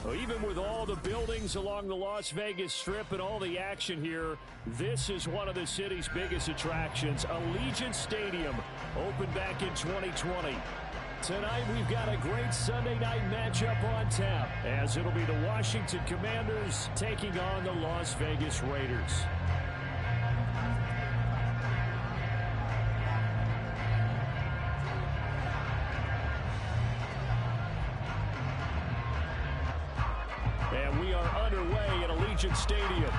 Well, even with all the buildings along the Las Vegas Strip and all the action here, this is one of the city's biggest attractions. Allegiant Stadium opened back in 2020. Tonight we've got a great Sunday night matchup on tap, as it'll be the Washington Commanders taking on the Las Vegas Raiders. And we are underway at Allegiant Stadium.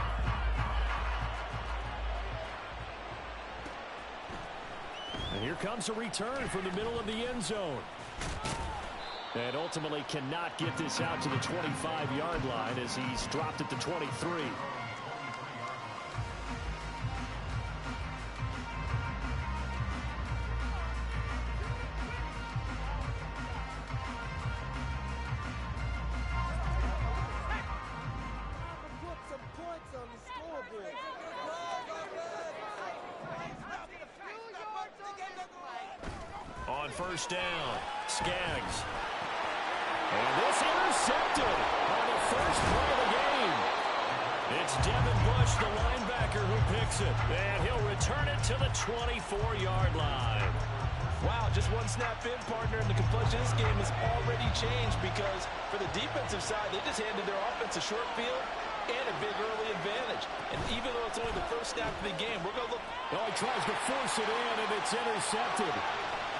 And here comes a return from the middle of the end zone. And ultimately cannot get this out to the 25-yard line as he's dropped at the 23. On first down, Skaggs. And this intercepted on the first play of the game. It's Devin Bush, the linebacker, who picks it. And he'll return it to the 24-yard line. Wow, just one snap in, partner, and the complexion of this game has already changed because for the defensive side, they just handed their offense a short field and a big early advantage. And even though it's only the first snap of the game, we're going to look. Oh, he tries to force it in, and it's intercepted.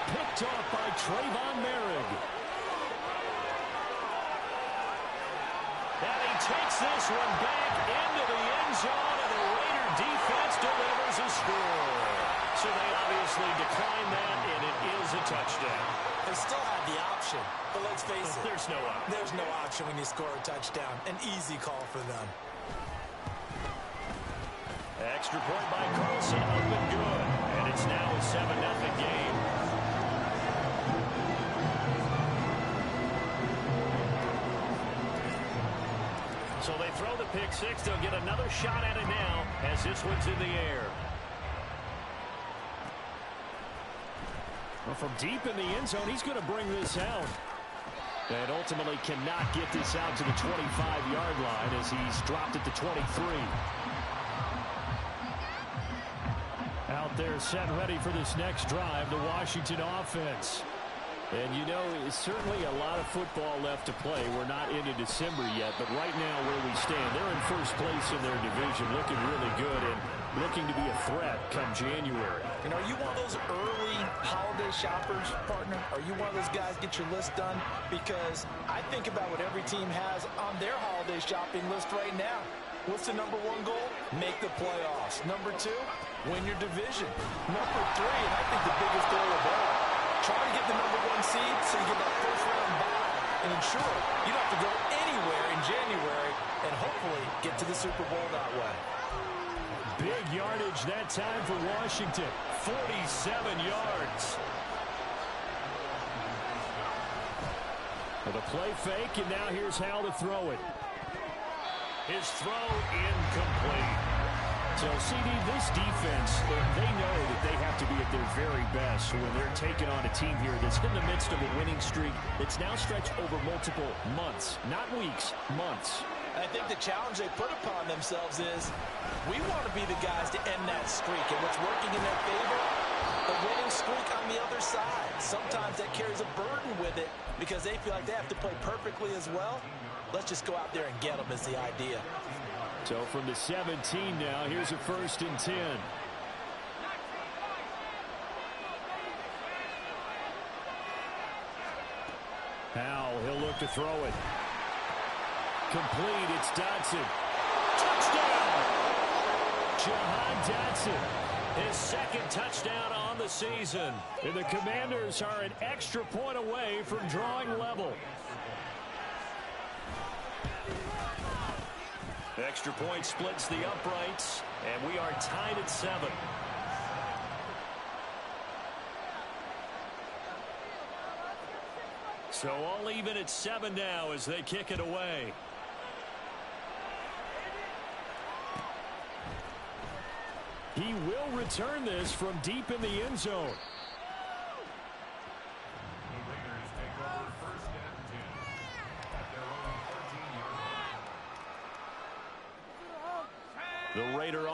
Picked off by Trayvon Merrick. And he takes this one back into the end zone, and the Raider defense delivers a score. So they obviously decline that, and it is a touchdown. They still have the option, but let's face it. There's no option. There's no option when you score a touchdown. An easy call for them. Extra point by Carlson, up and good. And it's now a 7-0 game. So they throw the pick six. They'll get another shot at it now as this one's in the air. Well, from deep in the end zone, he's going to bring this out. And ultimately cannot get this out to the 25-yard line as he's dropped at the 23. Out there set ready for this next drive, the Washington offense. And, you know, it's certainly a lot of football left to play. We're not into December yet, but right now where we stand, they're in first place in their division, looking really good and looking to be a threat come January. And are you one of those early holiday shoppers, partner? Are you one of those guys get your list done? Because I think about what every team has on their holiday shopping list right now. What's the number one goal? Make the playoffs. Number two, win your division. Number three, and I think the biggest goal of all, try to get the number one seed so you get that first round bye and ensure you don't have to go anywhere in January and hopefully get to the Super Bowl that way. Big yardage that time for Washington. 47 yards. With a play fake, and now here's Hal to throw it. His throw incomplete. So, CD, this defense, they know that they have to be at their very best when they're taking on a team here that's in the midst of a winning streak that's now stretched over multiple months, not weeks, months. I think the challenge they put upon themselves is we want to be the guys to end that streak. And what's working in their favor? A winning streak on the other side. Sometimes that carries a burden with it because they feel like they have to play perfectly as well. Let's just go out there and get them is the idea. So from the 17 now, here's a 1st and 10. Howell, he'll look to throw it. Complete, it's Dotson. Touchdown! Jahan Dotson, his second touchdown on the season. And the Commanders are an extra point away from drawing level. Extra point splits the uprights, and we are tied at 7. So all even at 7 now as they kick it away. He will return this from deep in the end zone.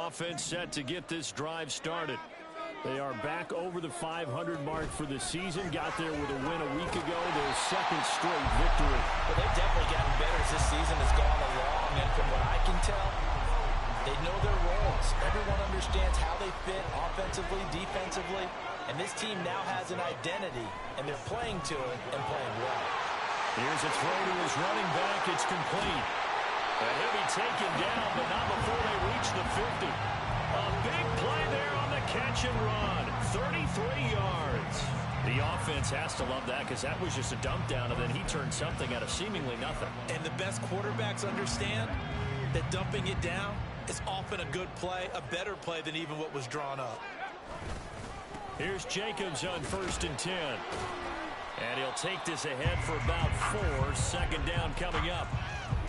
offense set to get this drive started. They are back over the 500 mark for the season. Got there with a win a week ago. Their second straight victory. Well, they've definitely gotten better as this season has gone along. And from what I can tell, they know their roles. Everyone understands how they fit offensively, defensively. And this team now has an identity, and they're playing to it and playing well. Here's a throw to his running back. It's complete. And he'll be taken down, but not before they reach the 50. A big play there on the catch and run. 33 yards. The offense has to love that because that was just a dump down, and then he turned something out of seemingly nothing. And the best quarterbacks understand that dumping it down is often a good play, a better play than even what was drawn up. Here's Jacobs on 1st and 10. And he'll take this ahead for about 4. Second down coming up.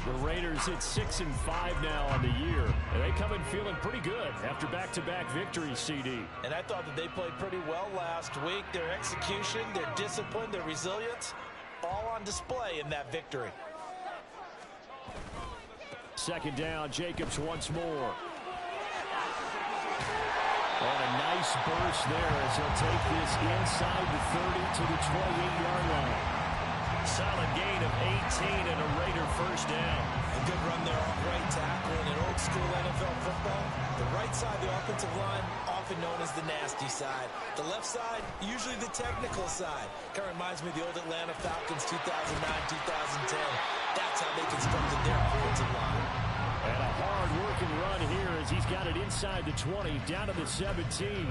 The Raiders at 6-5 now on the year. And they come in feeling pretty good after back-to-back victories, CD. And I thought that they played pretty well last week. Their execution, their discipline, their resilience, all on display in that victory. Second down, Jacobs once more. And a nice burst there as he'll take this inside the 30 to the 28-yard line. Solid gain of 18 and a Raider first down. A good run there off right tackle. In an old-school NFL football, the right side of the offensive line, often known as the nasty side. The left side, usually the technical side. Kind of reminds me of the old Atlanta Falcons 2009-2010. That's how they constructed their offensive line. And a hard-working run here as he's got it inside the 20, down to the 17.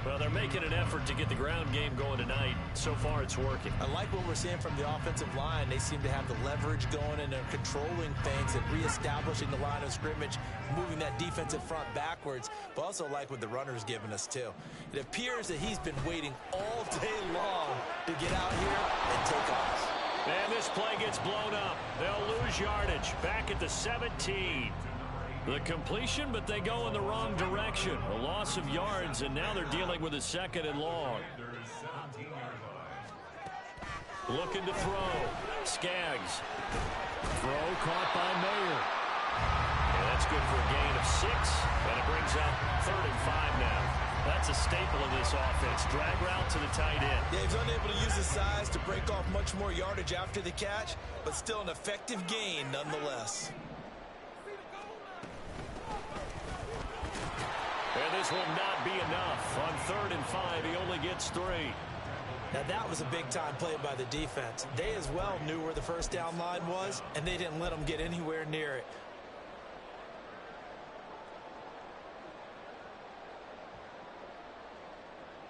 Well, they're making an effort to get the ground game going tonight. So far, it's working. I like what we're seeing from the offensive line. They seem to have the leverage going, and they're controlling things and reestablishing the line of scrimmage, moving that defensive front backwards, but also like what the runner's giving us, too. It appears that he's been waiting all day long to get out here and take off. And this play gets blown up. They'll lose yardage. Back at the 17. The completion, but they go in the wrong direction. A loss of yards, and now they're dealing with a 2nd and long. Looking to throw. Skaggs. Throw caught by Mayer. And that's good for a gain of 6. And it brings up 3rd and 5 now. That's a staple of this offense. Drag route to the tight end. Yeah, he's unable to use his size to break off much more yardage after the catch, but still an effective gain nonetheless. And this will not be enough. On 3rd and 5, he only gets 3. Now that was a big-time play by the defense. They as well knew where the first down line was, and they didn't let them get anywhere near it.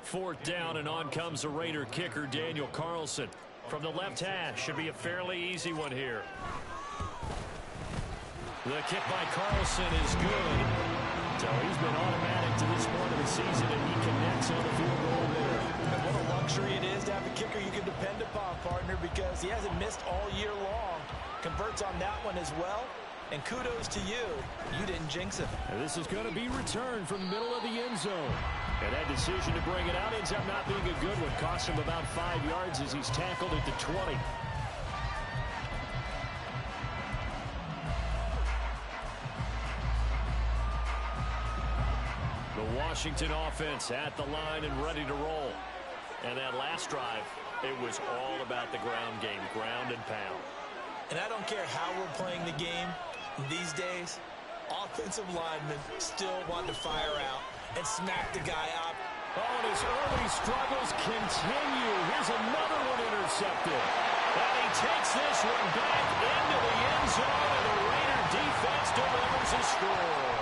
Fourth down, and on comes the Raider kicker, Daniel Carlson. From the left hash, should be a fairly easy one here. The kick by Carlson is good. So he's been automatic to this point of the season, and he connects on the field goal there. And what a luxury it is to have a kicker you can depend upon, partner, because he hasn't missed all year long. Converts on that one as well. And kudos to you. You didn't jinx it. And this is going to be returned from the middle of the end zone. And that decision to bring it out ends up not being a good one. Costs him about 5 yards as he's tackled at the 20. The Washington offense at the line and ready to roll. And that last drive, it was all about the ground game, ground and pound. And I don't care how we're playing the game these days, offensive linemen still want to fire out and smack the guy up. Oh, and his early struggles continue. Here's another one intercepted. And he takes this one back into the end zone, and the Raider defense delivers a score.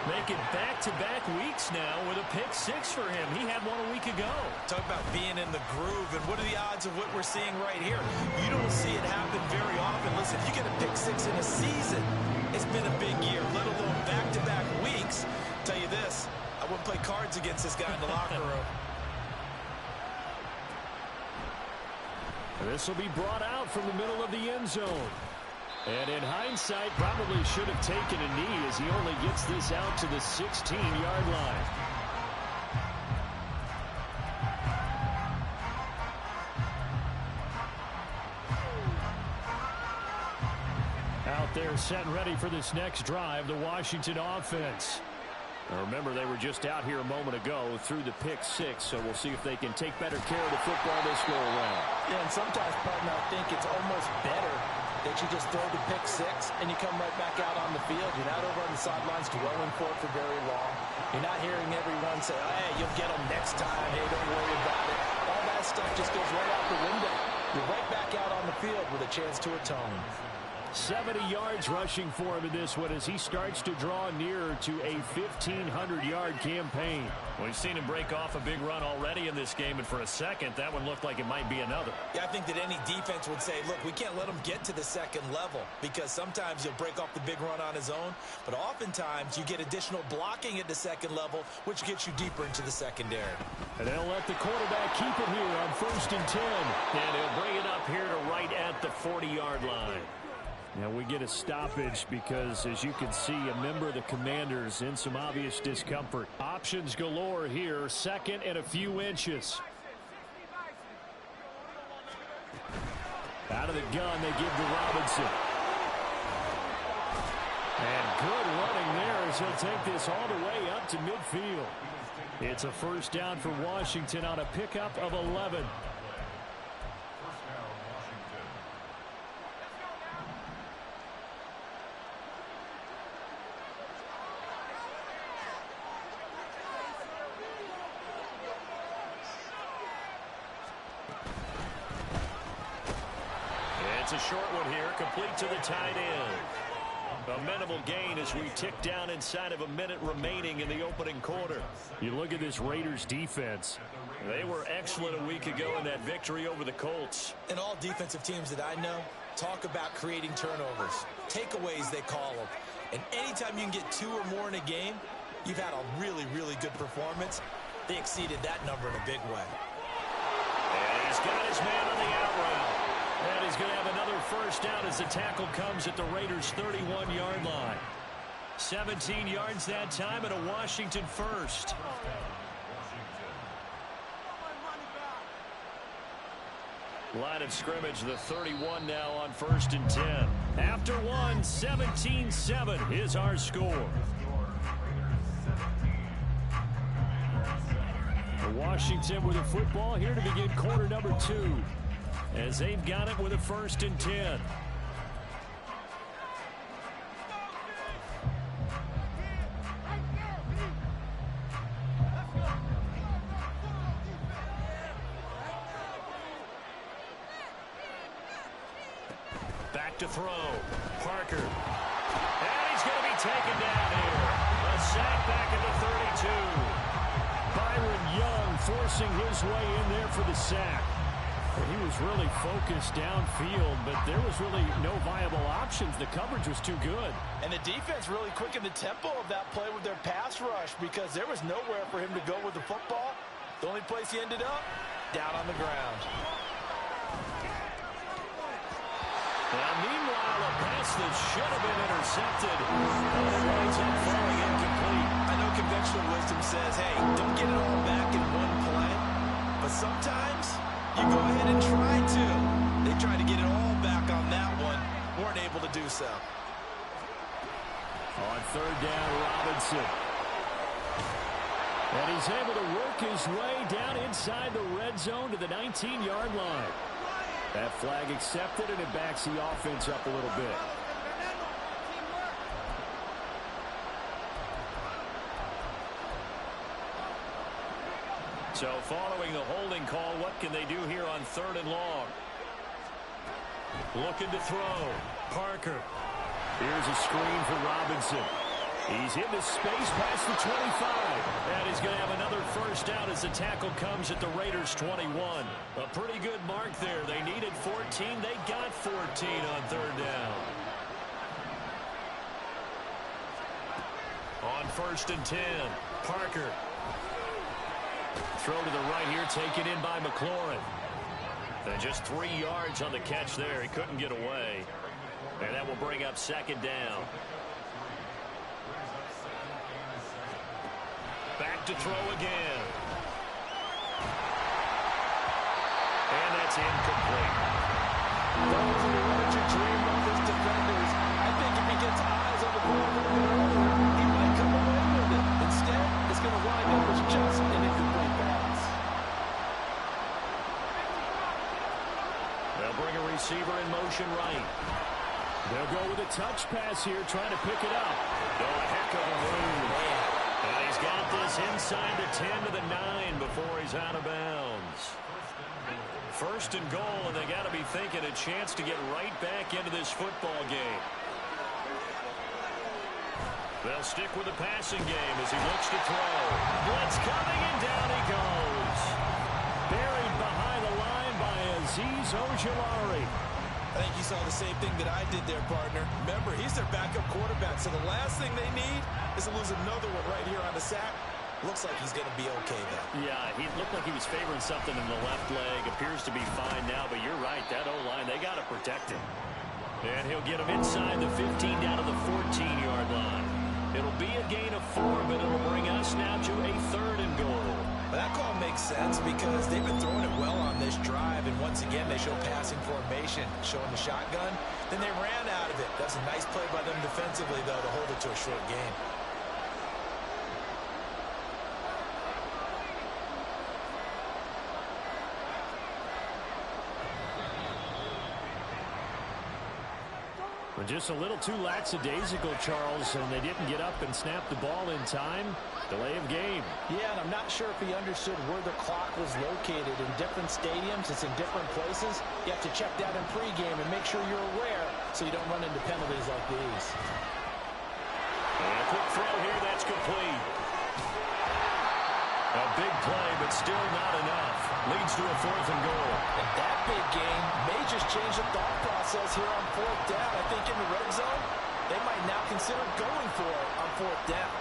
Make it back-to-back weeks now with a pick-6 for him. He had one a week ago. Talk about being in the groove, and what are the odds of what we're seeing right here? You don't see it happen very often. Listen, if you get a pick-6 in a season, it's been a big year, let alone back-to-back weeks. I'll tell you this, I wouldn't play cards against this guy in the locker room. This will be brought out from the middle of the end zone. And in hindsight, probably should have taken a knee as he only gets this out to the 16-yard line. Out They're set and ready for this next drive, the Washington offense. Now remember, they were just out here a moment ago through the pick six, so we'll see if they can take better care of the football this go around. Yeah, and sometimes, partner, I think it's almost better that you just throw the pick six and you come right back out on the field. You're not over on the sidelines dwelling for it for very long. You're not hearing everyone say, hey, you'll get them next time. Hey, don't worry about it. All that stuff just goes right out the window. You're right back out on the field with a chance to atone. 70 yards rushing for him in this one as he starts to draw nearer to a 1,500-yard campaign. We've seen him break off a big run already in this game, and for a second, that one looked like it might be another. Yeah, I think that any defense would say, look, we can't let him get to the second level because sometimes he'll break off the big run on his own, but oftentimes you get additional blocking at the second level, which gets you deeper into the secondary. And they'll let the quarterback keep it here on 1st and 10. And he'll bring it up here to right at the 40-yard line. Now we get a stoppage because, as you can see, a member of the Commanders in some obvious discomfort. Options galore here, second and a few inches. Out of the gun, they give to Robinson. And good running there as he'll take this all the way up to midfield. It's a first down for Washington on a pickup of 11. It's a short one here, complete to the tight end. A minimal gain as we tick down inside of a minute remaining in the opening quarter. You look at this Raiders defense. They were excellent a week ago in that victory over the Colts. And all defensive teams that I know talk about creating turnovers. Takeaways, they call them. And anytime you can get 2 or more in a game, you've had a really, really good performance. They exceeded that number in a big way. And he's got his man on the out route. And he's going to have another first down as the tackle comes at the Raiders' 31-yard line. 17 yards that time and a Washington first. Line of scrimmage, the 31 now on 1st and 10. After one, 17-7 is our score. Washington with the football here to begin quarter number 2. As they've got it with a 1st and 10. Back to throw. Parker. And he's going to be taken down here. A sack back at the 32. Byron Young forcing his way in there for the sack. He was really focused downfield, but there was really no viable options. The coverage was too good. And the defense really quickened the tempo of that play with their pass rush because there was nowhere for him to go with the football. The only place he ended up, down on the ground. Now, meanwhile, a pass that should have been intercepted. Winds up falling incomplete. I know conventional wisdom says, hey, don't get it all back in one play. But sometimes you go ahead and try to. They tried to get it all back on that one. Weren't able to do so. On 3rd down, Robinson. And he's able to work his way down inside the red zone to the 19-yard line. That flag accepted, and it backs the offense up a little bit. So following the holding call, what can they do here on 3rd and long? Looking to throw. Parker. Here's a screen for Robinson. He's into space past the 25. And he's going to have another first down as the tackle comes at the Raiders' 21. A pretty good mark there. They needed 14. They got 14 on 3rd down. On 1st and 10, Parker. Throw to the right here, taken in by McLaurin. And just 3 yards on the catch there. He couldn't get away. And that will bring up 2nd down. Back to throw again. And that's incomplete. Those are the ones you dream of as defenders. I think he gets eyes on the ball, he might come away with it. Instead, it's going to wind up as just an incomplete pass. They'll bring a receiver in motion right. They'll go with a touch pass here, trying to pick it up. Oh, a heck of a move. And he's got this inside the 10 to the 9 before he's out of bounds. First and goal, and they got to be thinking a chance to get right back into this football game. They'll stick with the passing game as he looks to throw. Blitz coming, and down he goes. Buried behind the line by Azeez Ojulari. I think you saw the same thing that I did there, partner. Remember, he's their backup quarterback, so the last thing they need is to lose another one right here on the sack. Looks like he's going to be okay, though. Yeah, he looked like he was favoring something in the left leg. Appears to be fine now, but you're right. That O-line, they got to protect him. And he'll get him inside the 15 down to the 14-yard line. It'll be a gain of 4, but it'll bring us now to a 3rd and goal. But that call makes sense because they've been throwing it well on this drive, and once again, they show passing formation, showing the shotgun. Then they ran out of it. That's a nice play by them defensively, though, to hold it to a short game. Just a little too lackadaisical, Charles, and they didn't get up and snap the ball in time. Delay of game. Yeah, and I'm not sure if he understood where the clock was located. In different stadiums, it's in different places. You have to check that in pregame and make sure you're aware so you don't run into penalties like these. And a quick throw here, that's complete. A big play, but still not enough. Leads to a 4th and goal. And that big game may just change the thought process here on 4th down. I think in the red zone, they might now consider going for it on 4th down.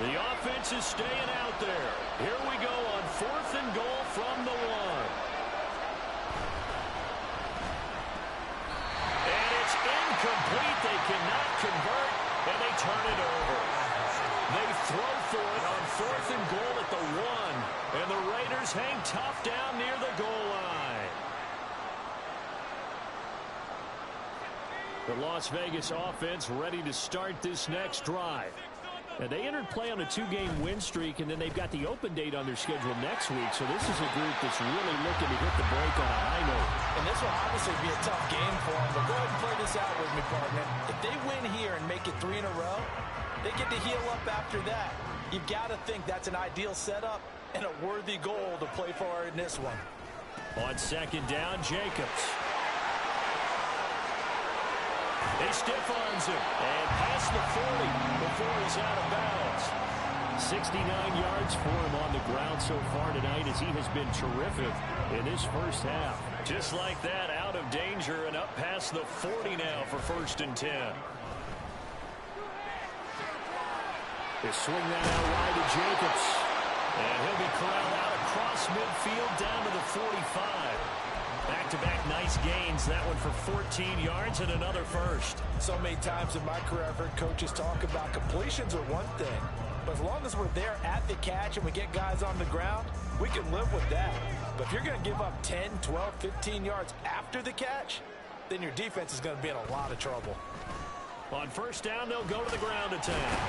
The offense is staying out there. Here we go on 4th and goal from the 1. Incomplete. They cannot convert, and they turn it over. They throw for it on 4th and goal at the 1, and the Raiders hang tough down near the goal line. The Las Vegas offense ready to start this next drive. Now, they entered play on a 2-game win streak, and then they've got the open date on their schedule next week. So this is a group that's really looking to hit the break on a high note. And this will obviously be a tough game for them, but go ahead and play this out with me, partner. If they win here and make it 3 in a row, they get to heal up after that. You've got to think that's an ideal setup and a worthy goal to play for in this one. On 2nd down, Jacobs. He stiff-arms him and past the 40 before he's out of bounds. 69 yards for him on the ground so far tonight as he has been terrific in this first half. Just like that, out of danger and up past the 40 now for 1st and 10. They swing that out wide to Jacobs. And he'll be corralled out across midfield down to the 45. Back-to-back nice gains. That one for 14 yards and another first. So many times in my career I've heard coaches talk about completions are one thing. But as long as we're there at the catch and we get guys on the ground, we can live with that. But if you're going to give up 10, 12, 15 yards after the catch, then your defense is going to be in a lot of trouble. On 1st down, they'll go to the ground attack.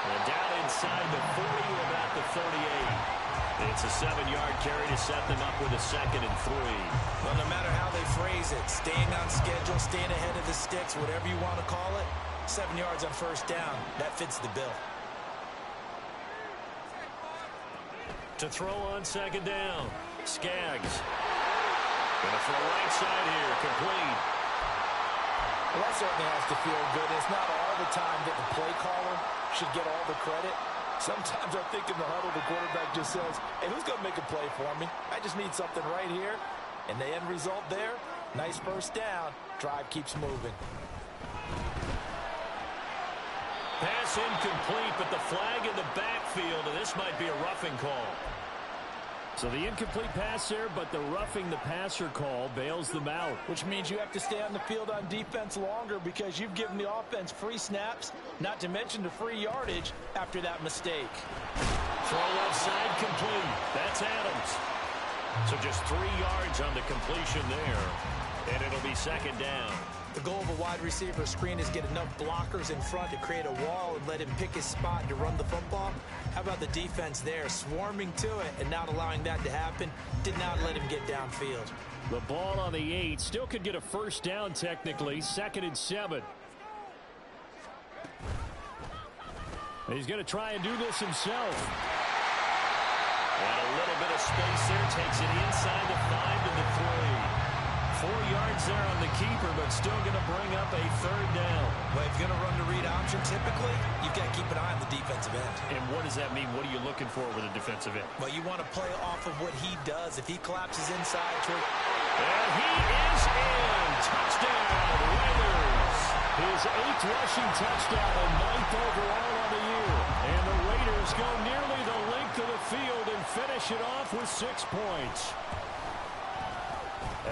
And down inside the 40 or about the 38. It's a 7-yard carry to set them up with a 2nd and 3. Well, no matter how they phrase it, staying on schedule, staying ahead of the sticks, whatever you want to call it, 7 yards on 1st down, that fits the bill. To throw on 2nd down, Skaggs. Gonna throw right side here, complete. Well, that certainly has to feel good. It's not all the time that the play caller should get all the credit. Sometimes I think in the huddle, the quarterback just says, hey, who's going to make a play for me? I just need something right here. And the end result there, nice 1st down. Drive keeps moving. Pass incomplete, but the flag in the backfield, and this might be a roughing call. So the incomplete pass there, but the roughing the passer call bails them out. Which means you have to stay on the field on defense longer because you've given the offense free snaps, not to mention the free yardage after that mistake. Throw left side complete. That's Adams. So just 3 yards on the completion there, and it'll be second down. The goal of a wide receiver screen is get enough blockers in front to create a wall and let him pick his spot to run the football. How about the defense there, swarming to it and not allowing that to happen? Did not let him get downfield. The ball on the 8. Still could get a first down technically. 2nd and 7. He's going to try and do this himself. And a little bit of space there. Takes it inside the 5 to the 3. 4 yards there on the keeper, but still going to bring up a 3rd down. Well, if you're going to run the read option, typically, you've got to keep an eye on the defensive end. And what does that mean? What are you looking for with a defensive end? Well, you want to play off of what he does. If he collapses inside toward... And he is in. Touchdown, Raiders. His 8th rushing touchdown and 9th overall on the year. And the Raiders go nearly the length of the field and finish it off with 6 points.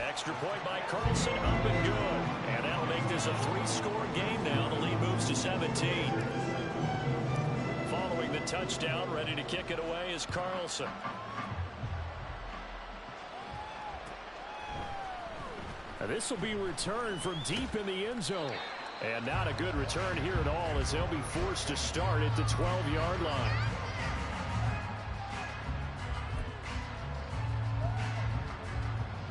Extra point by Carlson, up and good. And that'll make this a 3-score game now. The lead moves to 17. Following the touchdown, ready to kick it away is Carlson. Now this will be returned from deep in the end zone. And not a good return here at all as they'll be forced to start at the 12-yard line.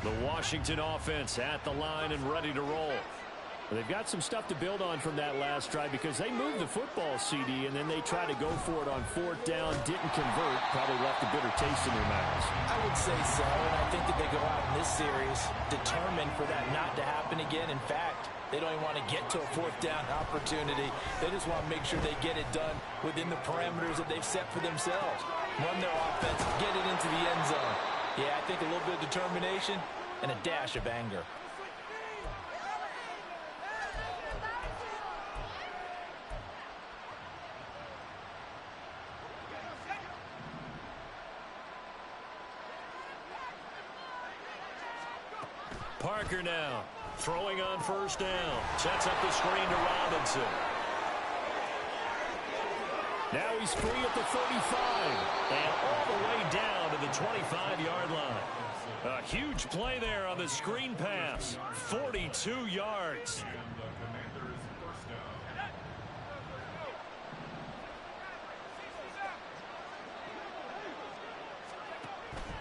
The Washington offense at the line and ready to roll. They've got some stuff to build on from that last drive because they moved the football, CD, and then they tried to go for it on 4th down, didn't convert, probably left a bitter taste in their mouths. I would say so, and I think that they go out in this series determined for that not to happen again. In fact, they don't even want to get to a 4th down opportunity. They just want to make sure they get it done within the parameters that they've set for themselves. Run their offense, get it into the end zone. Yeah, I think a little bit of determination and a dash of anger. Parker now throwing on 1st down. Sets up the screen to Robinson. Now he's free at the 35 and all the way down to the 25-yard line. A huge play there on the screen pass. 42 yards.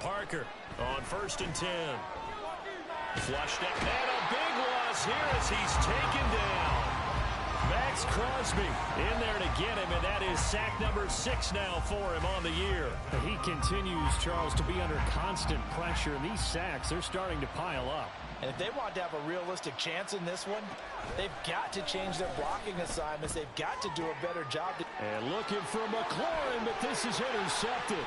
Parker on 1st and 10. Flushed it, and a big loss here as he's taken down. Max Crosby in there to get him, and that is sack number 6 now for him on the year. He continues, Charles, to be under constant pressure, and these sacks, they're starting to pile up. And if they want to have a realistic chance in this one, they've got to change their blocking assignments. They've got to do a better job. And looking for McLaurin, but this is intercepted.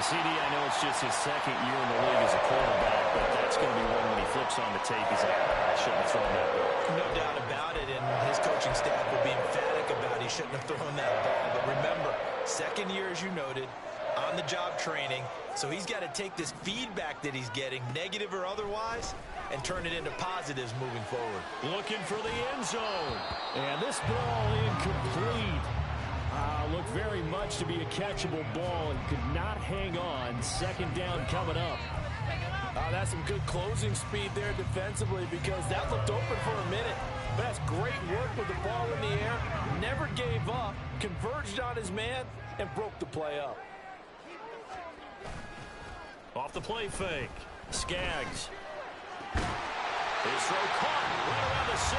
CD, I know it's just his 2nd year in the league as a quarterback, but that's going to be one when he flips on the tape. He's like, I shouldn't have thrown that ball. No doubt about it, and his coaching staff will be emphatic about he shouldn't have thrown that ball. But remember, 2nd year, as you noted, on-the-job training, so he's got to take this feedback that he's getting, negative or otherwise, and turn it into positives moving forward. Looking for the end zone. And this ball incomplete. Looked very much to be a catchable ball and could not hang on. 2nd down coming up. That's some good closing speed there defensively because that looked open for a minute. But that's great work with the ball in the air. Never gave up, converged on his man, and broke the play up. Off the play fake. Skaggs. His throw caught right around the 6.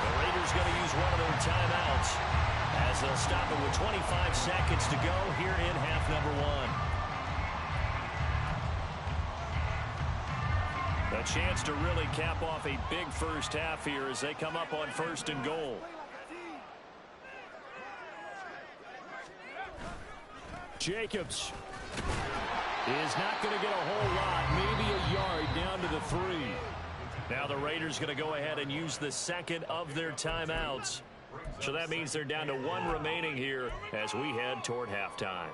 The Raiders going to use one of their timeouts as they'll stop it with 25 seconds to go here in half number 1. A chance to really cap off a big first half here as they come up on 1st and goal. Jacobs is not going to get a whole lot, maybe a yard down to the 3. Now the Raiders going to go ahead and use the 2nd of their timeouts. So that means they're down to 1 remaining here as we head toward halftime.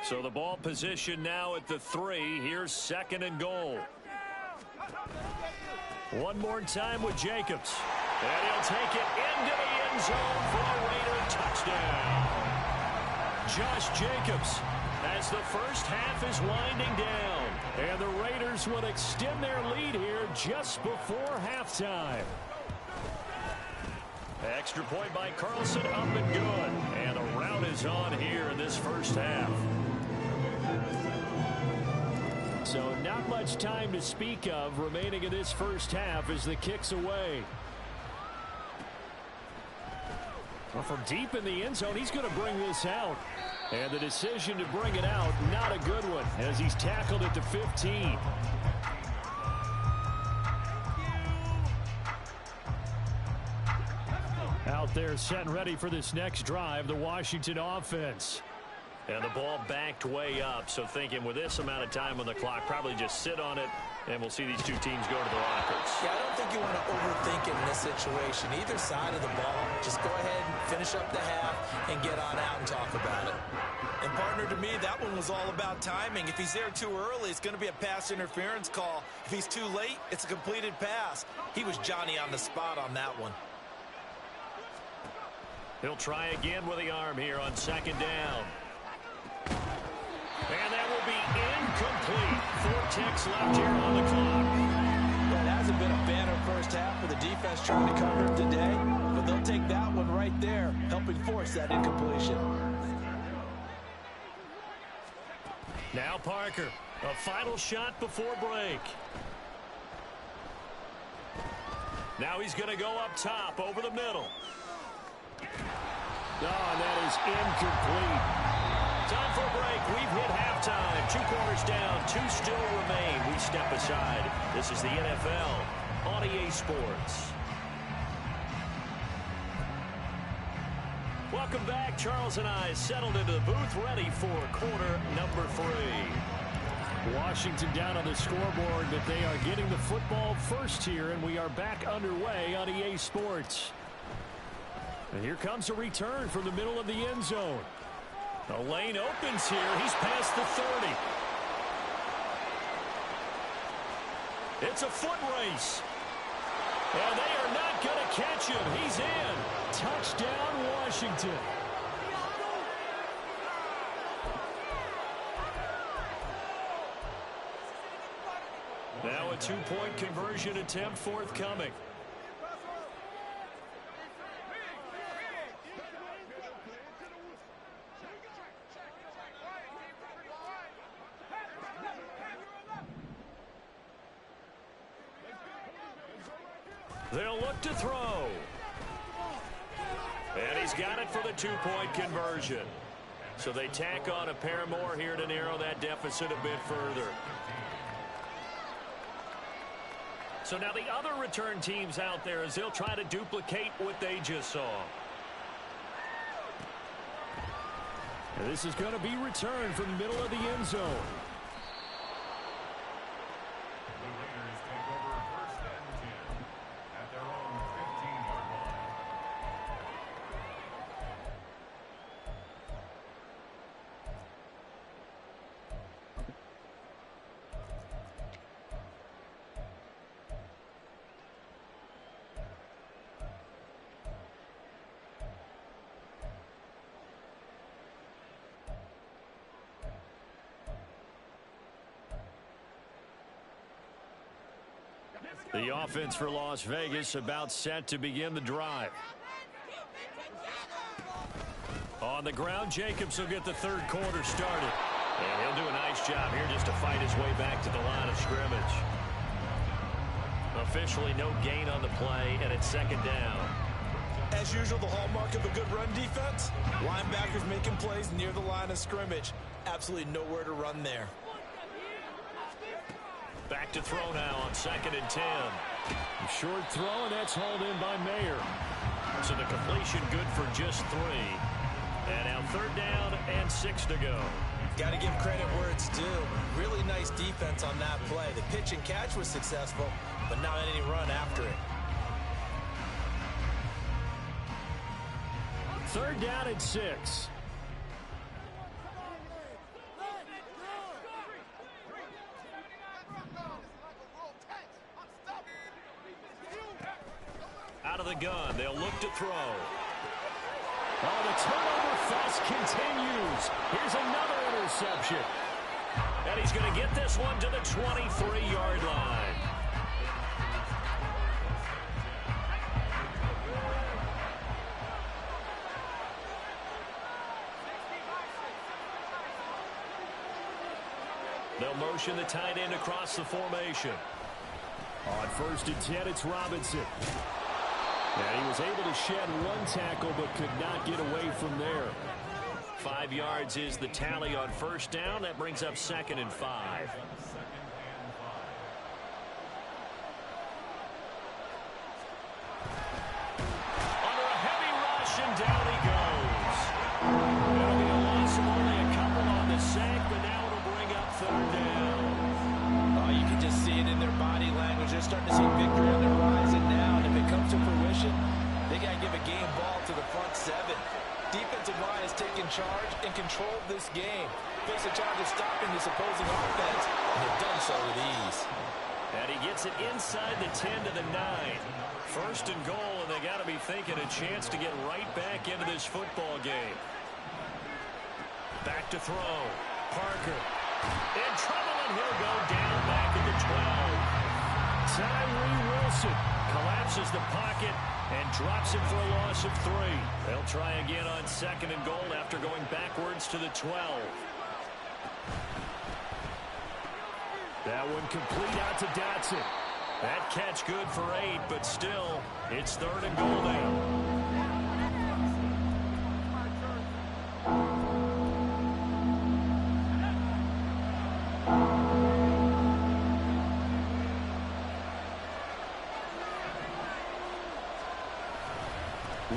So the ball position now at the 3. Here's 2nd and goal. One more time with Jacobs. And he'll take it into the end zone for a Raider touchdown. Josh Jacobs as the first half is winding down. And the Raiders will extend their lead here just before halftime. Extra point by Carlson, up and good. And the rout is on here in this first half. So not much time to speak of remaining in this first half as the kick's away. Well, from deep in the end zone, he's going to bring this out. And the decision to bring it out, not a good one, as he's tackled at the 15. Out there set and ready for this next drive, the Washington offense. And the ball backed way up, so thinking with this amount of time on the clock, probably just sit on it, and we'll see these two teams go to the lockers. Yeah, I don't think you want to overthink it in this situation. Either side of the ball, just go ahead and finish up the half and get on out and talk about it. And, partner, to me, that one was all about timing. If he's there too early, it's going to be a pass interference call. If he's too late, it's a completed pass. He was Johnny on the spot on that one. He'll try again with the arm here on 2nd down. And that will be incomplete. 4 ticks left here on the clock. Well, it hasn't been a banner first half for the defense trying to cover him today, but they'll take that one right there, helping force that incompletion. Now Parker, a final shot before break. Now he's going to go up top over the middle. Oh, and that is incomplete. Time for a break. We've hit halftime. 2 quarters down. 2 still remain. We step aside. This is the NFL on EA Sports. Welcome back. Charles and I settled into the booth, ready for quarter number 3. Washington down on the scoreboard, but they are getting the football first here, and we are back underway on EA Sports. And here comes a return from the middle of the end zone. The lane opens here. He's past the 30. It's a foot race. And they are not going to catch him. He's in. Touchdown, Washington. Now a 2-point conversion attempt forthcoming. They'll look to throw. And he's got it for the 2-point conversion. So they tack on a pair more here to narrow that deficit a bit further. So now the other return teams out there as they'll try to duplicate what they just saw. And this is going to be returned from the middle of the end zone. The offense for Las Vegas about set to begin the drive. On the ground, Jacobs will get the 3rd quarter started. And he'll do a nice job here just to fight his way back to the line of scrimmage. Officially no gain on the play, and it's 2nd down. As usual, the hallmark of a good run defense, linebackers making plays near the line of scrimmage. Absolutely nowhere to run there. Back to throw now on 2nd and 10. Short throw, and that's hauled in by Mayer. So the completion good for just 3. And now 3rd down and 6 to go. Got to give credit where it's due. Really nice defense on that play. The pitch and catch was successful, but not any run after it. 3rd down and 6. of the gun. They'll look to throw. Oh, the turnover fest continues. Here's another interception. And he's going to get this one to the 23-yard line. They'll motion the tight end across the formation. On 1st and 10, it's Robinson. And he was able to shed one tackle but could not get away from there. 5 yards is the tally on 1st down. That brings up 2nd and 5. Under a heavy rush, and down he goes. That'll be a loss of only a couple on the sack, but now it'll bring up 3rd down. Oh, you can just see it in their body language. They're starting to see victory on the horizon now, and if it comes to fruition, they got to give a game ball to the front 7. Defensive line has taken charge and controlled this game. Face a challenge of stopping this opposing offense, and they've done so with ease. And he gets it inside the 10 to the 9. 1st and goal, and they got to be thinking a chance to get right back into this football game. Back to throw. Parker in trouble, and he'll go down back at the 12. Tyree Wilson collapses the pocket and drops him for a loss of 3. They'll try again on 2nd and goal after going backwards to the 12. That one complete out to Dotson. That catch good for 8, but still, it's 3rd and goal now.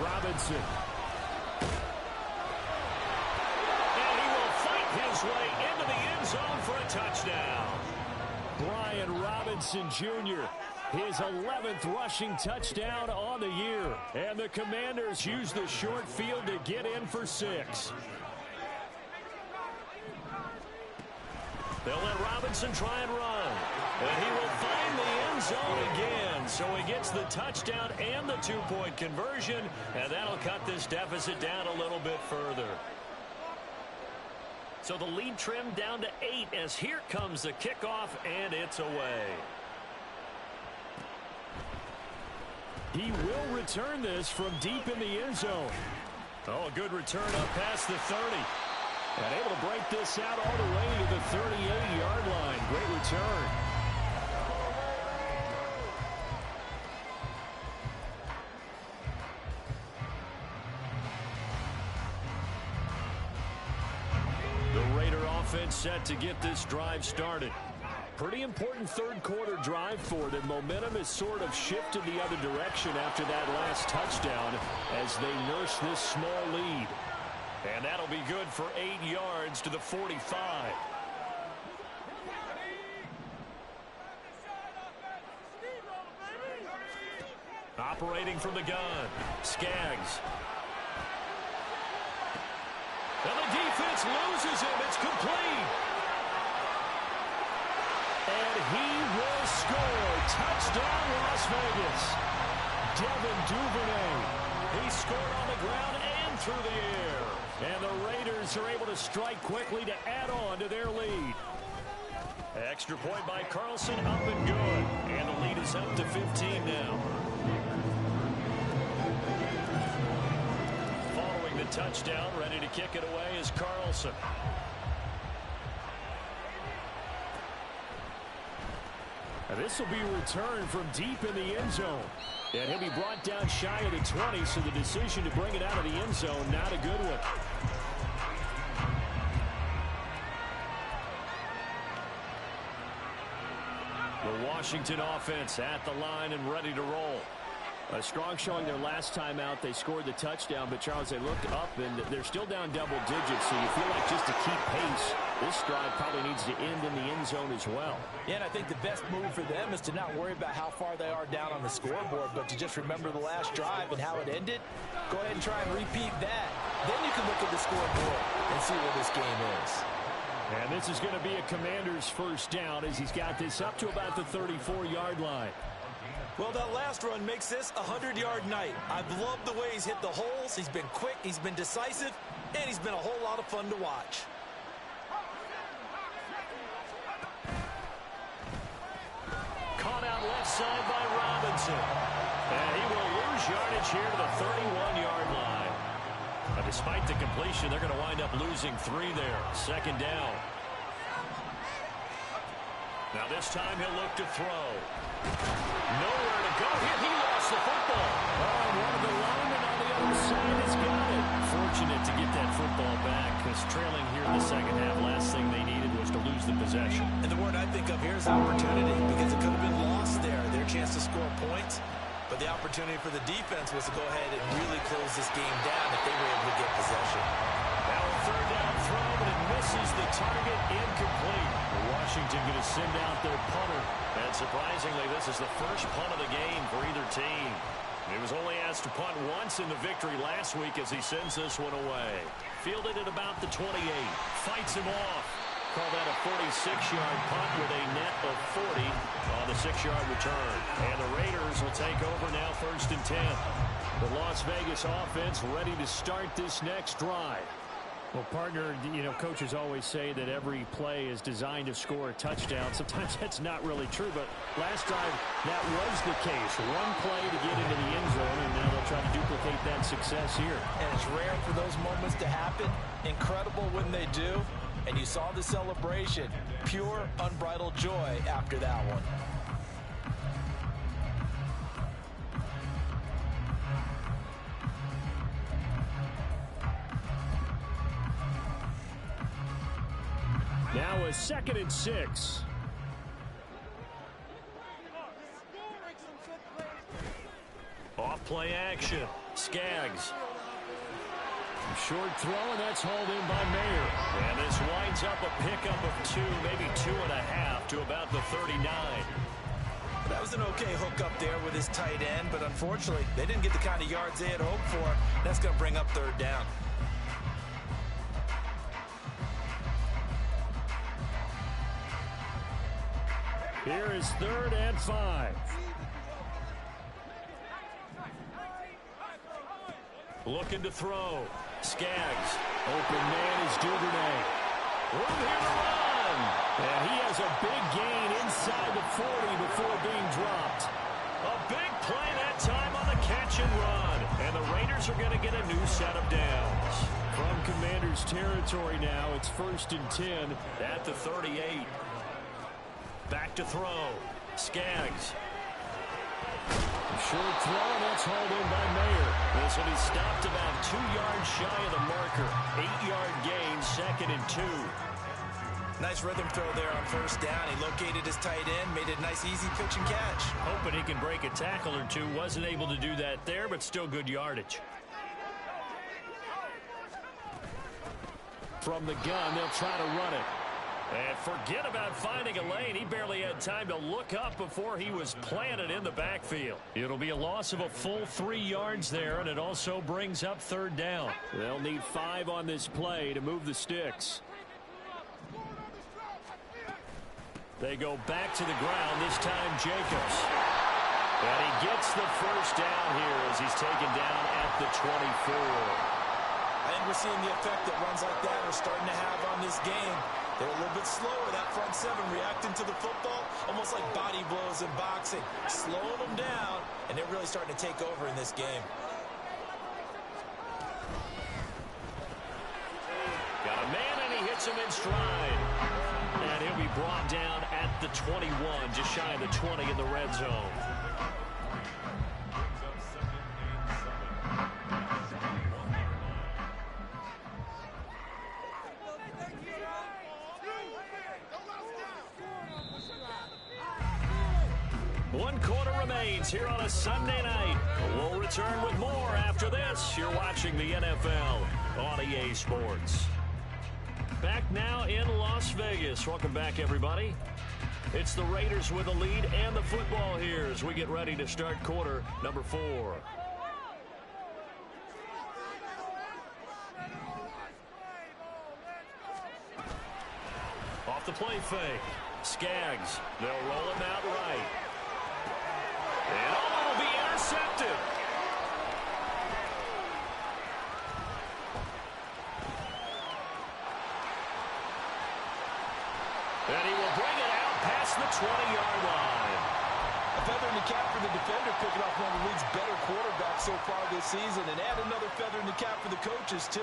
Robinson. And he will fight his way into the end zone for a touchdown. Brian Robinson Jr., his 11th rushing touchdown on the year. And the Commanders use the short field to get in for 6. They'll let Robinson try and run. And he will find the end zone again. So he gets the touchdown and the 2-point conversion. And that'll cut this deficit down a little bit further. So the lead trimmed down to 8 as here comes the kickoff, and it's away. He will return this from deep in the end zone. Oh, a good return up past the 30. And able to break this out all the way to the 38-yard line. Great return. The Raider offense set to get this drive started. Pretty important third quarter drive for them. Momentum has sort of shifted the other direction after that last touchdown as they nurse this small lead. And that'll be good for 8 yards to the 45. Operating from the gun, Skaggs. And the defense loses him. It's complete. And he will score. Touchdown, Las Vegas. Devin Duvernay. He scored on the ground and through the air. And the Raiders are able to strike quickly to add on to their lead. Extra point by Carlson, up and good. And the lead is up to 15 now. Following the touchdown, ready to kick it away is Carlson. And this will be a return from deep in the end zone. And he'll be brought down shy of the 20, so the decision to bring it out of the end zone, not a good one. The Washington offense at the line and ready to roll. A strong showing their last time out. They scored the touchdown, but Charles, they looked up and they're still down double digits, so you feel like just to keep pace, this drive probably needs to end in the end zone as well. Yeah, and I think the best move for them is to not worry about how far they are down on the scoreboard, but to just remember the last drive and how it ended. Go ahead and try and repeat that. Then you can look at the scoreboard and see where this game is. And this is going to be a Commander's first down as he's got this up to about the 34-yard line. Well, that last run makes this a 100-yard night. I've loved the way he's hit the holes. He's been quick, he's been decisive, and he's been a whole lot of fun to watch. Caught out left side by Robinson. And he will lose yardage here to the 31-yard line. But despite the completion, they're going to wind up losing 3 there. Second down. Now this time he'll look to throw. Nowhere to go here. He lost the football. Oh, one of the linemen on the other side has got it. Fortunate to get that football back, because trailing here in the second half, last thing they needed was to lose the possession. And the word I think of here is opportunity, because it could have been lost there. Their chance to score points. But the opportunity for the defense was to go ahead and really close this game down if they were able to get possession. Now a third down throw, but it misses the target, incomplete. Washington going to send out their punter. And surprisingly, this is the first punt of the game for either team. He was only asked to punt once in the victory last week as he sends this one away. Fielded at about the 28. Fights him off. Call that a 46-yard punt with a net of 40 on the 6-yard return. And the Raiders will take over now, 1st and 10. The Las Vegas offense ready to start this next drive. Well, partner, you know, coaches always say that every play is designed to score a touchdown. Sometimes that's not really true, but last drive, that was the case. One play to get into the end zone, and now they'll try to duplicate that success here. And it's rare for those moments to happen. Incredible when they do. And you saw the celebration. Pure, unbridled joy after that one. Now a 2nd and 6. Off play action. Skaggs. Short throw, and that's hauled in by Mayer. And this winds up a pickup of 2, maybe 2.5 to about the 39. That was an okay hook up there with his tight end, but unfortunately, they didn't get the kind of yards they had hoped for. That's going to bring up 3rd down. Here is 3rd and 5. Looking to throw. Skaggs. Open man is Duvernay. Room here to run. And he has a big gain inside the 40 before being dropped. A big play that time on the catch and run. And the Raiders are going to get a new set of downs. From Commander's territory now, it's 1st and 10. At the 38. Back to throw. Skaggs. Short throw, and that's hauled in by Mayer. This one, he stopped about 2 yards shy of the marker. 8-yard gain, 2nd and 2. Nice rhythm throw there on 1st down. He located his tight end, made a nice easy pitch and catch. Hoping he can break a tackle or two. Wasn't able to do that there, but still good yardage. From the gun, they'll try to run it. And forget about finding a lane. He barely had time to look up before he was planted in the backfield. It'll be a loss of a full 3 yards there, and it also brings up 3rd down. They'll need 5 on this play to move the sticks. They go back to the ground, this time Jacobs. And he gets the 1st down here as he's taken down at the 24. I think we're seeing the effect that runs like that are starting to have on this game. They're a little bit slower, that front 7, reacting to the football, almost like body blows in boxing, slowing them down, and they're really starting to take over in this game. Got a man, and he hits him in stride. And he'll be brought down at the 21, just shy of the 20 in the red zone. One quarter remains here on a Sunday night. We'll return with more after this. You're watching the NFL on EA Sports. Back now in Las Vegas. Welcome back, everybody. It's the Raiders with the lead and the football here as we get ready to start quarter number 4. Off the play fake. Skaggs. They'll roll him out right. And all will be intercepted. And he will bring it out past the 20-yard line. A feather in the cap for the defender, picking off one of the league's better quarterbacks so far this season, and add another feather in the cap for the coaches, too.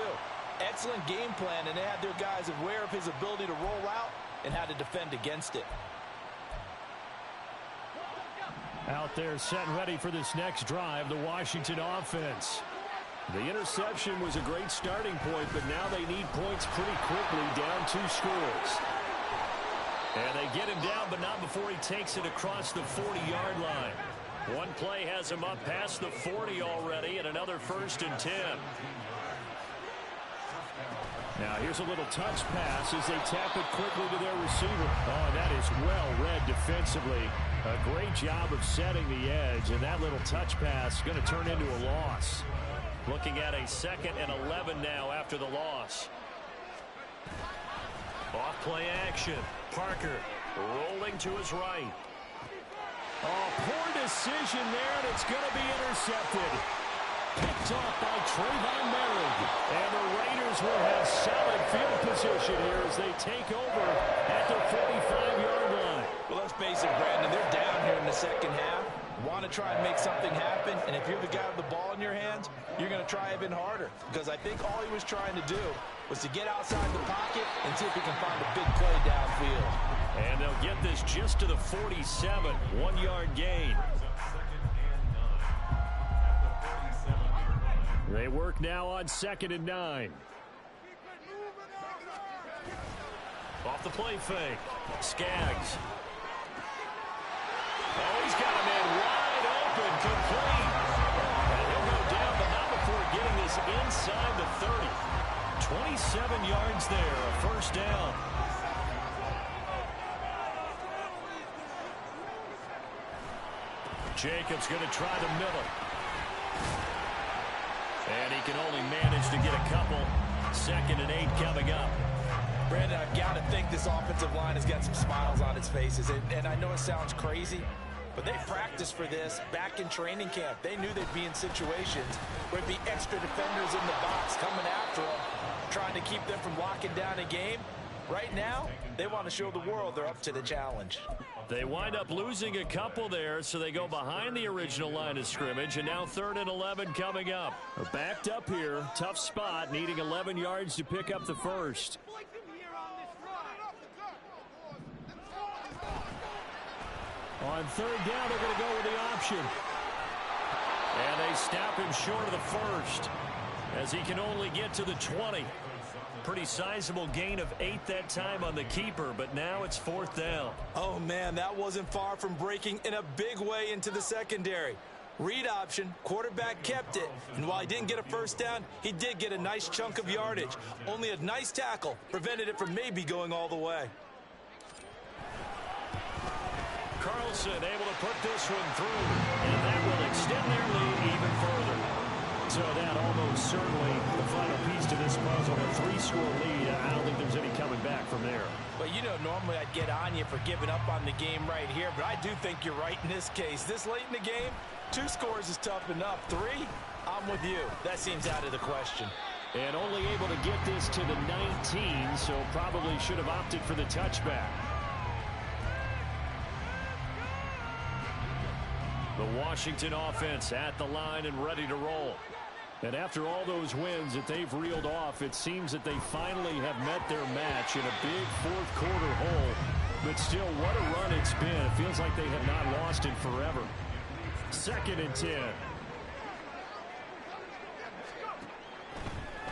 Excellent game plan, and they had their guys aware of his ability to roll out and how to defend against it. Out there set and ready for this next drive, the Washington offense. The interception was a great starting point, but now they need points pretty quickly, down 2 scores. And they get him down, but not before he takes it across the 40-yard line. One play has him up past the 40 already, and another 1st and 10. Now here's a little touch pass as they tap it quickly to their receiver. Oh, that is well read defensively. A great job of setting the edge, and that little touch pass is going to turn into a loss. Looking at a 2nd and 11 now after the loss. Off play action. Parker rolling to his right. Oh, poor decision there, and it's going to be intercepted. Picked off by Trayvon Merrick. And the Raiders will have solid field position here as they take over at the 45-yard line. Well, let's face it, Brandon, they're down here in the second half. Want to try and make something happen, and if you're the guy with the ball in your hands, you're going to try even harder. Because I think all he was trying to do was to get outside the pocket and see if he can find a big play downfield. And they'll get this just to the 47, 1-yard gain. They work now on 2nd and 9. Off the play fake. Skaggs. Oh, he's got a man wide open, complete. And he'll go down, but not before getting this inside the 30. 27 yards there, a 1st down. Jacobs going to try the middle. And he can only manage to get a couple. 2nd and 8 coming up. Brandon, I've got to think this offensive line has got some smiles on its faces. And I know it sounds crazy, but they practiced for this back in training camp. They knew they'd be in situations where there'd be extra defenders in the box coming after them, trying to keep them from locking down a game. Right now, they want to show the world they're up to the challenge. They wind up losing a couple there, so they go behind the original line of scrimmage, and now 3rd and 11 coming up. Backed up here, tough spot, needing 11 yards to pick up the 1st. On 3rd down, they're going to go with the option. And they stop him short of the 1st, as he can only get to the 20. Pretty sizable gain of 8 that time on the keeper, but now it's 4th down. Oh, man, that wasn't far from breaking in a big way into the secondary. Read option, quarterback kept it, and while he didn't get a 1st down, he did get a nice chunk of yardage. Only a nice tackle prevented it from maybe going all the way. Carlson able to put this one through, and that will extend their lead even further. So that almost certainly the final piece to this puzzle, a 3-score lead. I don't think there's any coming back from there. But, you know, normally I'd get on you for giving up on the game right here, but I do think you're right in this case. This late in the game, 2 scores is tough enough. 3, I'm with you. That seems out of the question. And only able to get this to the 19, so probably should have opted for the touchback. The Washington offense at the line and ready to roll. And after all those wins that they've reeled off, it seems that they finally have met their match in a big 4th quarter hole. But still, what a run it's been. It feels like they have not lost in forever. 2nd and 10.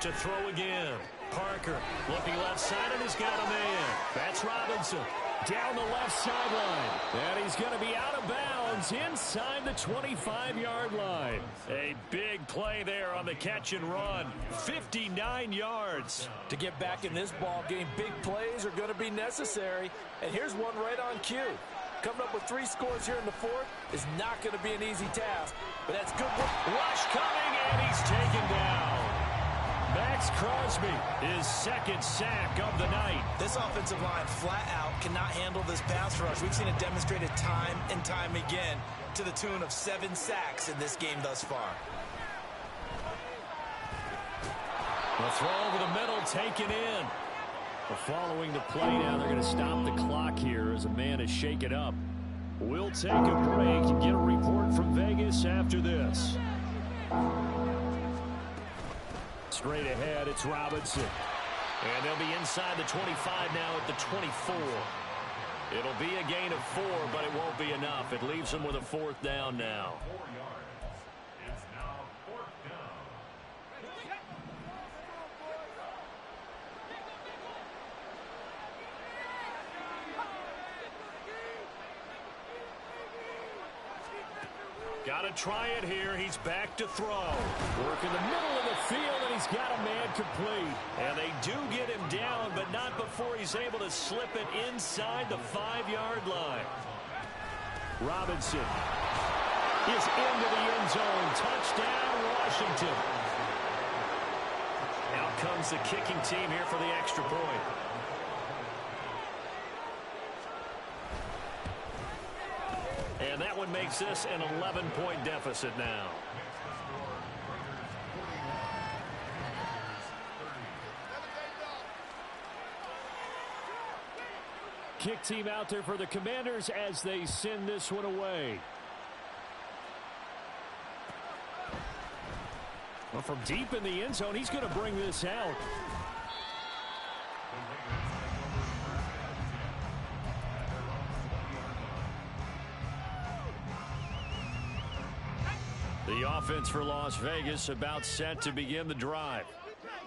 To throw again. Parker looking left side, and he's got a man. That's Robinson down the left sideline. And he's going to be out of bounds inside the 25-yard line. A big play there on the catch and run. 59 yards. To get back in this ball game, big plays are going to be necessary. And here's one right on cue. Coming up with 3 scores here in the 4th is not going to be an easy task. But that's good work. Rush coming, and he's taken down. Max Crosby, his second sack of the night. This offensive line flat out cannot handle this pass rush. We've seen it demonstrated time and time again to the tune of 7 sacks in this game thus far. The throw over the middle, taken in. Following the play now, they're going to stop the clock here as a man is shaken up. We'll take a break and get a report from Vegas after this. Straight ahead, it's Robinson. And they'll be inside the 25 now at the 24. It'll be a gain of 4, but it won't be enough. It leaves them with a 4th down now. Got to try it here. He's back to throw. Work in the middle of the field, and he's got a man complete. And they do get him down, but not before he's able to slip it inside the 5-yard line. Robinson is into the end zone. Touchdown, Washington. Out comes the kicking team here for the extra point. And that one makes this an 11-point deficit now. Kick team out there for the Commanders as they send this one away. Well, from deep in the end zone, he's going to bring this out. The offense for Las Vegas about set to begin the drive.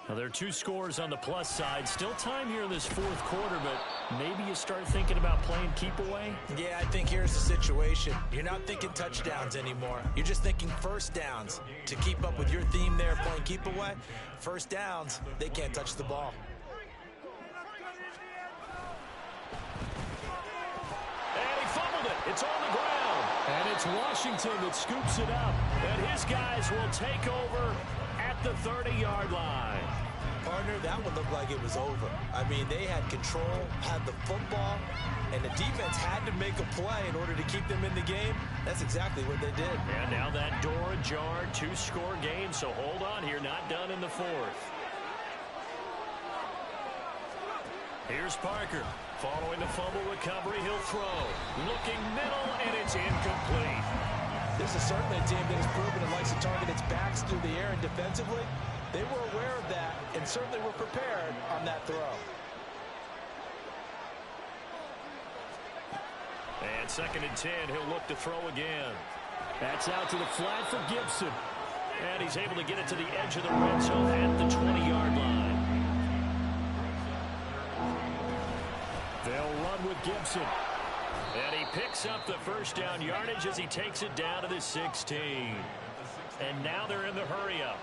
Now, there are 2 scores on the plus side. Still time here in this 4th quarter, but maybe you start thinking about playing keep away? Yeah, I think here's the situation. You're not thinking touchdowns anymore. You're just thinking first downs. To keep up with your theme there, playing keep away, first downs, they can't touch the ball. And he fumbled it. It's on the ground. And it's Washington that scoops it up. And his guys will take over at the 30-yard line. Partner, that one looked like it was over. I mean, they had control, had the football, and the defense had to make a play in order to keep them in the game. That's exactly what they did. And now that door ajar, 2-score game, so hold on here, not done in the 4th. Here's Parker. Following the fumble recovery, he'll throw. Looking middle, and it's incomplete. This is certainly a team that has proven it likes to target its backs through the air and defensively. They were aware of that and certainly were prepared on that throw. And 2nd and 10, he'll look to throw again. That's out to the flat for Gibson. And he's able to get it to the edge of the red zone at the 20-yard line. They'll run with Gibson. And he picks up the first down yardage as he takes it down to the 16. And now they're in the hurry-up.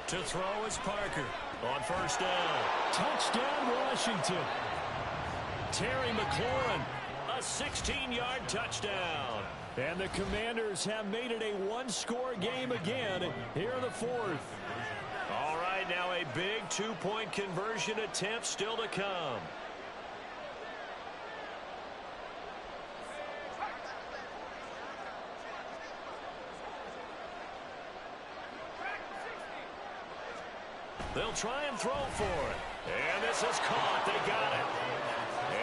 To throw is Parker on first down. Touchdown, Washington. Terry McLaurin, a 16-yard touchdown. And the Commanders have made it a 1-score game again here in the 4th. All right, now a big 2-point conversion attempt still to come. They'll try and throw for it. And this is caught. They got it.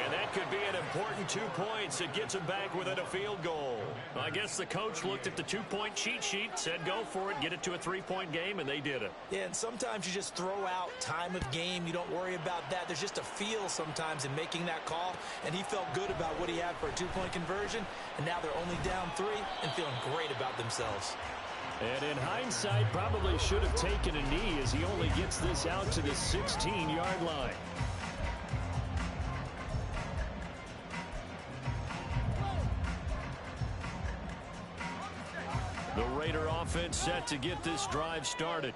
And that could be an important 2 points. It gets them back within a field goal. I guess the coach looked at the 2-point cheat sheet, said go for it, get it to a 3-point game, and they did it. Yeah, and sometimes you just throw out time of game. You don't worry about that. There's just a feel sometimes in making that call, and he felt good about what he had for a 2-point conversion, and now they're only down 3 and feeling great about themselves. And in hindsight, probably should have taken a knee as he only gets this out to the 16-yard line. The Raider offense set to get this drive started.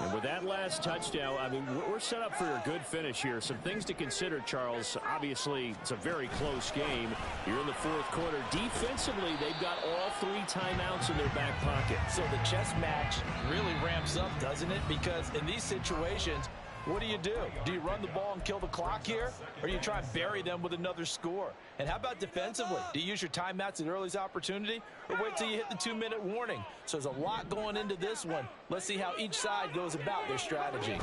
And with that last touchdown, I mean, we're set up for a good finish here. Some things to consider, Charles. Obviously, it's a very close game. You're in the fourth quarter. Defensively, they've got all 3 timeouts in their back pocket. So the chess match really ramps up, doesn't it? Because in these situations, what do? Do you run the ball and kill the clock here? Or do you try and bury them with another score? And how about defensively? Do you use your timeouts at earliest opportunity? Or wait till you hit the 2-minute warning? So there's a lot going into this one. Let's see how each side goes about their strategy.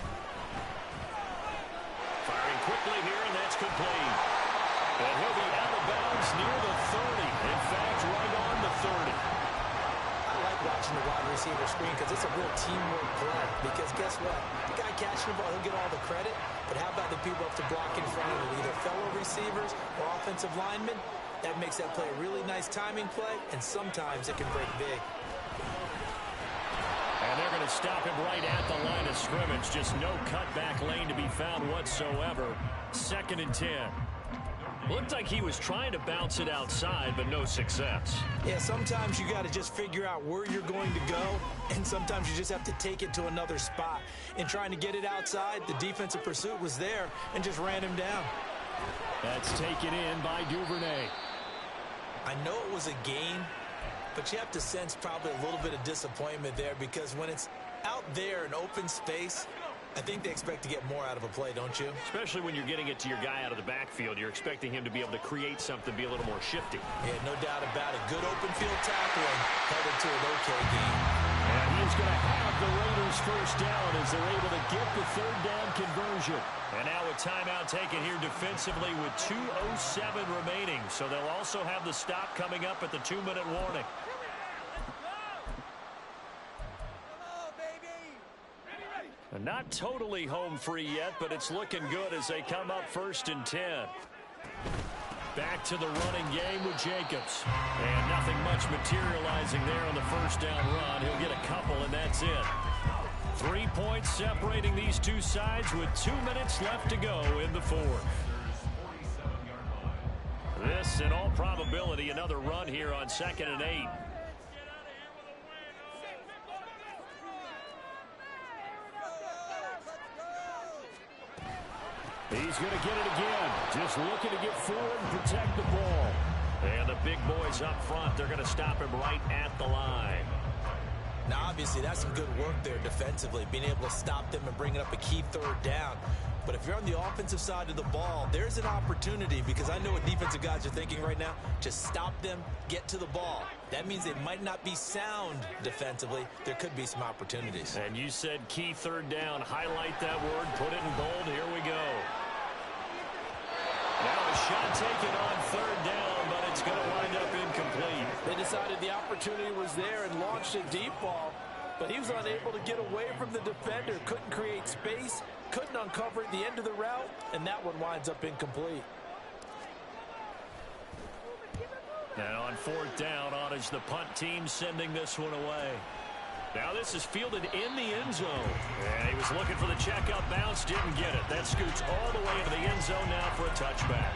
Firing quickly here, and that's complete. And he'll be out of bounds near the 30. In fact, right on the 30. Watching the wide receiver screen because it's a real teamwork play. Because guess what? The guy catching the ball, he'll get all the credit. But how about the people up to block in front of him, either fellow receivers or offensive linemen? That makes that play a really nice timing play, and sometimes it can break big. And they're going to stop him right at the line of scrimmage. Just no cutback lane to be found whatsoever. 2nd and 10. Looked like he was trying to bounce it outside, but no success. Yeah, sometimes you got to just figure out where you're going to go, and sometimes you just have to take it to another spot. In trying to get it outside, the defensive pursuit was there and just ran him down. That's taken in by Duvernay. I know it was a gain, but you have to sense probably a little bit of disappointment there because when it's out there in open space, I think they expect to get more out of a play, don't you? Especially when you're getting it to your guy out of the backfield. You're expecting him to be able to create something, be a little more shifty. Yeah, no doubt about it. Good open field tackling held it to an okay game. And he's going to have the Raiders first down as they're able to get the 3rd down conversion. And now a timeout taken here defensively with 2:07 remaining. So they'll also have the stop coming up at the 2-minute warning. Not totally home free yet, but it's looking good as they come up 1st and 10. Back to the running game with Jacobs. And nothing much materializing there on the 1st down run. He'll get a couple, and that's it. 3 points separating these two sides with 2 minutes left to go in the 4th. This, in all probability, another run here on 2nd and 8. He's going to get it again. Just looking to get forward and protect the ball. And the big boys up front, they're going to stop him right at the line. Now, obviously, that's some good work there defensively, being able to stop them and bringing up a key 3rd down. But if you're on the offensive side of the ball, there's an opportunity because I know what defensive guys are thinking right now. Just stop them, get to the ball. That means they might not be sound defensively. There could be some opportunities. And you said key 3rd down. Highlight that word. Put it in bold. Here we go. Now a shot taken on 3rd down, but it's going to wind up incomplete. They decided the opportunity was there and launched a deep ball, but he was unable to get away from the defender. Couldn't create space, couldn't uncover at the end of the route, and that one winds up incomplete. And on 4th down, on is the punt team sending this one away. Now this is fielded in the end zone. And he was looking for the checkout bounce, didn't get it. That scoots all the way into the end zone now for a touchback.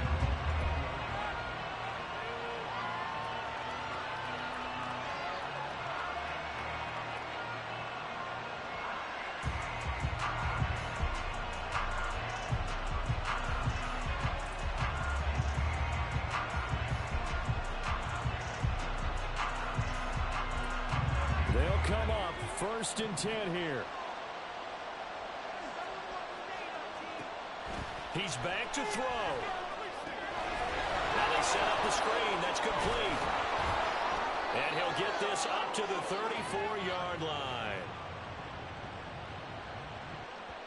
They'll come up 1st and 10 here. He's back to throw. Now they set up the screen. That's complete. And he'll get this up to the 34-yard line.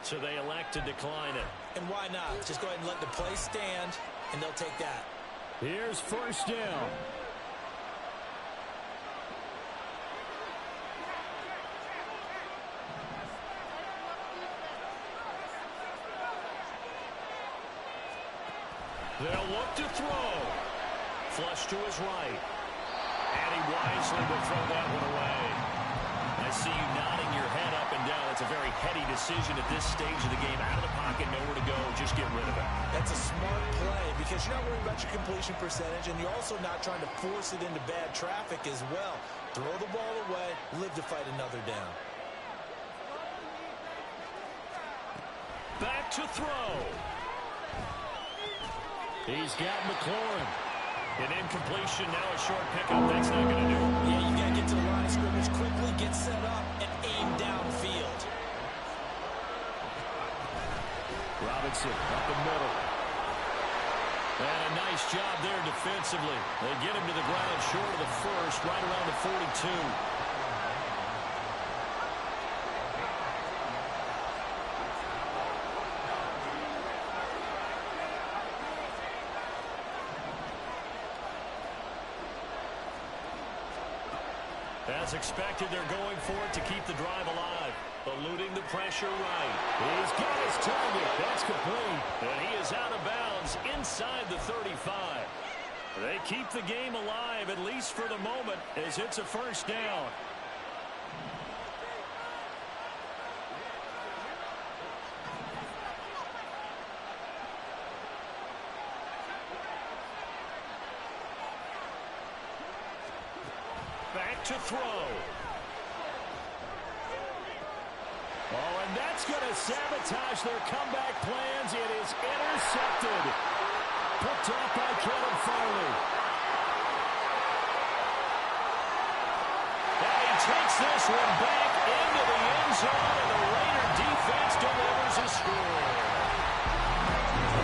So they elect to decline it. And why not? Just go ahead and let the play stand, and they'll take that. Here's 1st down. They'll look to throw. Flush to his right. And he wisely will throw that one away. I see you nodding your head up and down. It's a very heady decision at this stage of the game. Out of the pocket, nowhere to go. Just get rid of it. That's a smart play because you're not worried about your completion percentage, and you're also not trying to force it into bad traffic as well. Throw the ball away, live to fight another down. to throw. He's got McLaurin. An incompletion, now a short pickup. That's not going to do it. Yeah, you got to get to the line of scrimmage quickly, get set up, and aim downfield. Robinson up the middle. And a nice job there defensively. They get him to the ground short of the first, right around the 42. As expected, they're going for it to keep the drive alive. Eluding the pressure right. He's got his target. That's complete. And he is out of bounds inside the 35. They keep the game alive, at least for the moment, as it's a first down. Back to throw. Oh, and that's going to sabotage their comeback plans. It is intercepted. Picked off by Caleb Farley. And he takes this one back into the end zone, and the Raider defense delivers a score.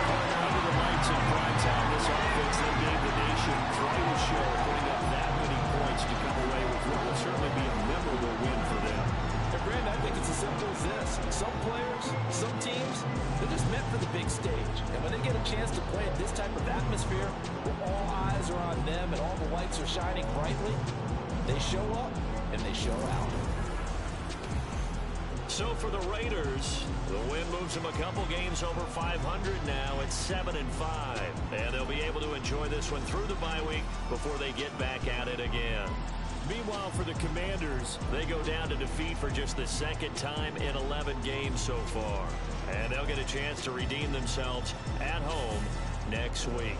Under the lights in prime time, this offense, they gave the nation quite a show, putting up that many points to come away with what will certainly be a memorable win for them. And Brandon, I think it's as simple as this. Some players, some teams, they're just meant for the big stage. And when they get a chance to play in this type of atmosphere, where all eyes are on them and all the lights are shining brightly, they show up and they show out. So for the Raiders, the win moves them a couple games over 500 now at 7-5. And they'll be able to enjoy this one through the bye week before they get back at it again. Meanwhile, for the Commanders, they go down to defeat for just the second time in 11 games so far. And they'll get a chance to redeem themselves at home next week.